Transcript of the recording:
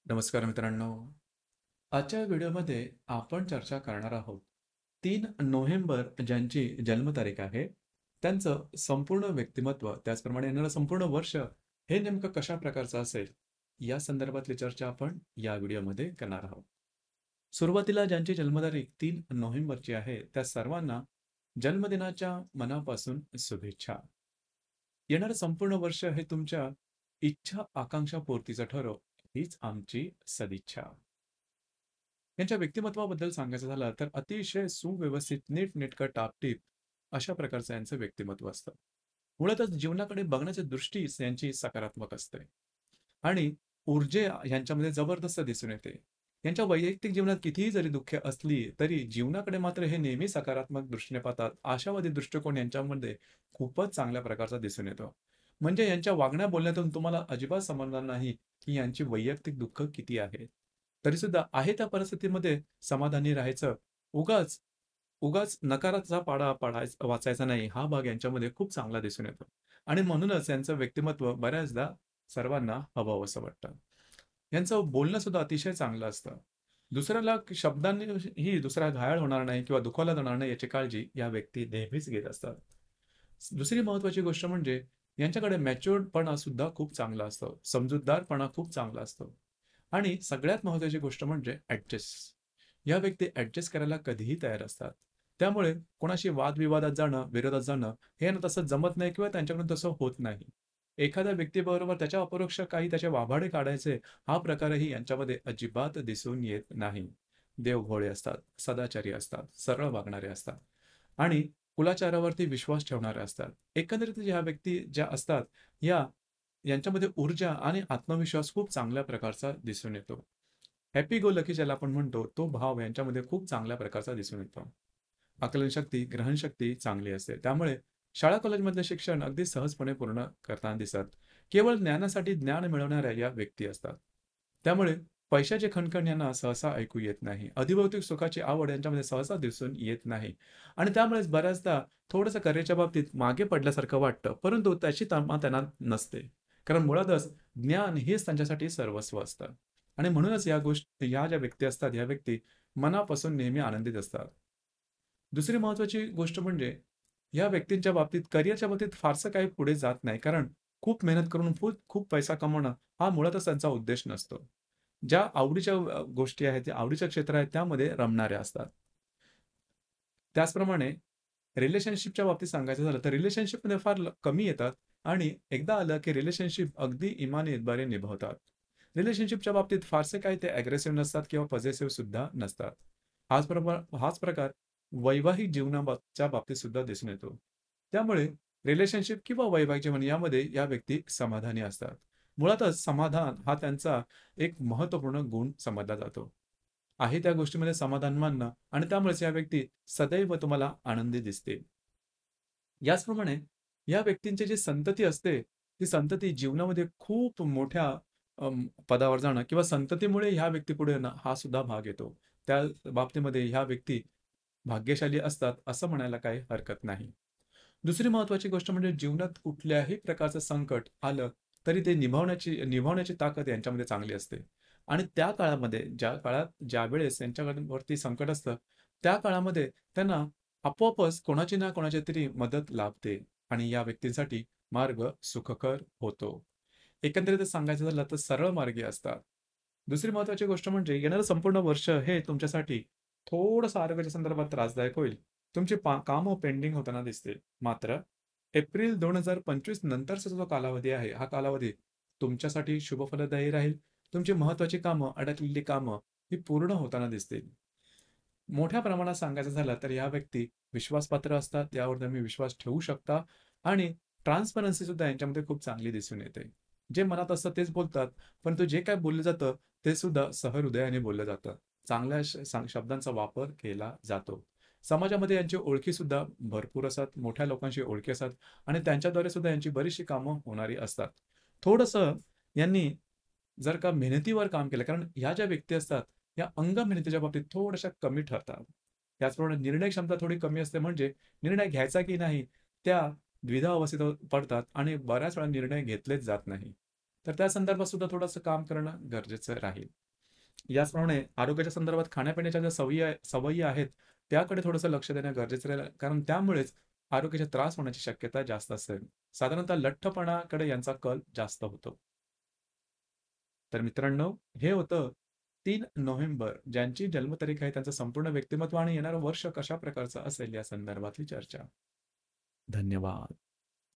नमस्कार मित्रांनो. आजच्या व्हिडिओमध्ये आपण चर्चा करणार आहोत 3 नोव्हेंबर ज्यांची जन्मतारीख आहे, त्यांचं संपूर्ण व्यक्तिमत्व, त्याचप्रमाणे येणारं संपूर्ण वर्ष हे नेमकं कशा प्रकारचं असेल, या संदर्भातली चर्चा आपण या व्हिडिओमध्ये करणार आहोत. सुरुवातीला ज्यांची जन्मतारीख 3 नोव्हेंबरची आहे, त्या सर्वांना जन्मदिनाच्या मनापासून शुभेच्छा. येणारं संपूर्ण वर्ष हे तुमच्या इच्छा आकांक्षा पूर्तीचं ठरो, हीच आमची सदिच्छा. यांच्या व्यक्तिमत्वाबद्दल सांगायचं झालं तर अतिशय सुव्यवस्थित, नीटनेटकं, टापटीप अशा प्रकारचं यांचं व्यक्तिमत्व असतं. मुळातच जीवनाकडे बघण्याची दृष्टीच यांची सकारात्मक असते आणि ऊर्जा यांच्यामध्ये जबरदस्त दिसून येते. यांच्या वैयक्तिक जीवनात कितीही जरी दुःखे असली तरी जीवनाकडे मात्र हे नेहमी सकारात्मक दृष्टीने पाहतात. आशावादी दृष्टिकोन यांच्यामध्ये खूपच चांगल्या प्रकारचा दिसून येतो. म्हणजे यांच्या वागण्या बोलण्यातून तुम्हाला अजिबात समजणार नाही की यांची वैयक्तिक दुःख किती आहेत. तरीसुद्धा आहे त्या परिस्थितीमध्ये समाधानी राहायचं. उगाच उगाच नकाराचा पाढा वाचायचा नाही, हा भाग यांच्यामध्ये खूप चांगला दिसून येतो. आणि म्हणूनच यांचं व्यक्तिमत्व बऱ्याचदा सर्वांना हवावंसं वाटतं. यांचं बोलणं सुद्धा अतिशय चांगलं असतं. दुसऱ्याला शब्दांनी दुसरा घायाळ होणार नाही किंवा दुखावला जाणार नाही याची काळजी या व्यक्ती नेहमीच घेत असतात. दुसरी महत्त्वाची गोष्ट म्हणजे यांच्याकडे मॅच्युअर्डपणा सुद्धा खूप चांगला असतो. समजूतदारपणा खूप चांगला असतो. आणि सगळ्यात महत्त्वाची गोष्ट म्हणजे ॲडजस्ट. या व्यक्ती ॲडजस्ट करायला कधीही तयार असतात. त्यामुळे कोणाशी वादविवादात जाणं, विरोधात जाणं हे यांना तसं जमत नाही किंवा त्यांच्याकडून तसं होत नाही. एखाद्या व्यक्तीबरोबर त्याच्या अपरोक्ष काही त्याचे वाभाडे काढायचे, हा प्रकारही यांच्यामध्ये अजिबात दिसून येत नाही. देवभोळे असतात, सदाचारी असतात, सरळ वागणारे असतात आणि कुलाचारावरती विश्वास ठेवणारे असतात. एकंदरीत ह्या व्यक्ती ज्या असतात, यांच्यामध्ये ऊर्जा आणि आत्मविश्वास खूप चांगल्या प्रकारचा दिसून येतो. हॅपी गो लकी ज्याला आपण म्हणतो, तो भाव यांच्यामध्ये खूप चांगल्या प्रकारचा दिसून येतो. आकलनशक्ती, ग्रहणशक्ती चांगली असते. त्यामुळे शाळा कॉलेजमधले शिक्षण अगदी सहजपणे पूर्ण करताना दिसतात. केवळ ज्ञानासाठी ज्ञान मिळवणाऱ्या या व्यक्ती असतात. त्यामुळे पैशाची खणखण यांना सहसा ऐकू येत नाही. अधिभौतिक सुखाची आवड यांच्यामध्ये सहसा दिसून येत नाही आणि त्यामुळेच बऱ्याचदा थोडंसं करिअरच्या बाबतीत मागे पडल्यासारखं वाटतं, परंतु त्याची तमा त्यांना नसते. कारण मुळातच ज्ञान हेच त्यांच्यासाठी सर्वस्व असतं आणि म्हणूनच या ज्या व्यक्ती असतात, या व्यक्ती मनापासून नेहमी आनंदित असतात. दुसरी महत्त्वाची गोष्ट म्हणजे या व्यक्तींच्या बाबतीत करिअरच्या बाबतीत फारसं काही पुढे जात नाही. कारण खूप मेहनत करून खूप खूप पैसा कमवणं हा मुळातच त्यांचा उद्देश नसतो. ज्या आवडीच्या गोष्टी आहेत, त्या आवडीचं क्षेत्र आहेत, त्यामध्ये रमणाऱ्या असतात. त्याचप्रमाणे रिलेशनशिपच्या बाबतीत सांगायचं झालं तर रिलेशनशिपमध्ये फार कमी येतात आणि एकदा आलं की रिलेशनशिप अगदी इमानी-इतबारी निभावतात. रिलेशनशिपच्या बाबतीत फारसे काही ते अग्रेसिव्ह नसतात किंवा पजेसिव्ह सुद्धा नसतात. हाच प्रकार वैवाहिक जीवनाच्या बाबतीत सुद्धा दिसून येतो. त्यामुळे रिलेशनशिप किंवा वैवाहिक जीवन यामध्ये या व्यक्ती समाधानी असतात. मुळातच समाधान हा त्यांचा एक महत्त्वपूर्ण गुण समजला जातो. आहे त्या गोष्टीमध्ये समाधान मानणं आणि त्यामुळेच या व्यक्ती सदैव तुम्हाला आनंदी दिसतील. याचप्रमाणे या व्यक्तींची जी संतती असते, ती संतती जीवनामध्ये खूप मोठ्या पदावर जाणं किंवा संततीमुळे ह्या व्यक्तीपुढे येणं हा सुद्धा भाग येतो. त्या बाबतीमध्ये ह्या व्यक्ती भाग्यशाली असतात असं म्हणायला काही हरकत नाही. दुसरी महत्त्वाची गोष्ट म्हणजे जीवनात कुठल्याही प्रकारचं संकट आलं, तरी ते निभावण्याची ताकद यांच्यामध्ये चांगली असते. आणि त्या काळामध्ये ज्या काळात ज्यावेळेस यांच्यावरती संकट असतं, त्या काळामध्ये त्यांना आपोआपच कोणाची ना कोणाची तरी मदत लाभते आणि या व्यक्तींसाठी मार्ग सुखकर होतो. एकंदरीतच सांगायचं झालं तर सरळ मार्गी असतात. दुसरी महत्त्वाची गोष्ट म्हणजे येणारं संपूर्ण वर्ष हे तुमच्यासाठी थोडंसं आरोग्याच्या संदर्भात त्रासदायक होईल. तुमची कामं पेंडिंग होताना दिसतील. मात्र एप्रिल 2025 नंतरचा जो कालावधी आहे, हा कालावधी तुमच्यासाठी शुभफलदायी राहील. तुमची महत्त्वाची कामं, अडकलेली कामं ही पूर्ण होताना दिसतील. मोठ्या प्रमाणात सांगायचं झालं तर या व्यक्ती विश्वासपात्र असतात. यावर तुम्ही विश्वास ठेवू शकता आणि ट्रान्सपरन्सी सुद्धा यांच्यामध्ये खूप चांगली दिसून येते. जे मनात असतं तेच बोलतात, परंतु जे काही बोललं जातं ते सुद्धा सहृदयाने बोललं जातं. चांगल्या शब्दांचा वापर केला जातो. समाजामध्ये यांची ओळखी सुद्धा भरपूर असतात. मोठ्या लोकांशी ओळखी असतात आणि त्यांच्याद्वारे सुद्धा यांची बरीचशी कामं होणारी असतात. थोडंसं यांनी जर का मेहनतीवर काम केलं, कारण ह्या ज्या व्यक्ती असतात, या अंग मेहनतीच्या बाबतीत थोड्याशा कमी ठरतात. त्याचप्रमाणे निर्णय क्षमता थोडी कमी असते, म्हणजे निर्णय घ्यायचा की नाही त्या द्विधा अवस्थेत पडतात आणि बऱ्याच वेळा निर्णय घेतलेच जात नाही. तर त्या संदर्भात सुद्धा थोडंसं काम करणं गरजेचं राहील. याचप्रमाणे आरोग्याच्या संदर्भात खाण्यापिण्याच्या ज्या सवयी आहेत, त्याकडे थोडंसं लक्ष देणं गरजेचं राहील. कारण त्यामुळेच आरोग्याचे त्रास होण्याची शक्यता जास्त असेल. साधारणतः लठ्ठपणाकडे यांचा कल जास्त होतो. तर मित्रांनो, हे होतं 3 नोव्हेंबर ज्यांची जन्मतारीख आहे, त्यांचं संपूर्ण व्यक्तिमत्व आणि येणारं वर्ष कशा प्रकारचं असेल या संदर्भातली चर्चा. धन्यवाद.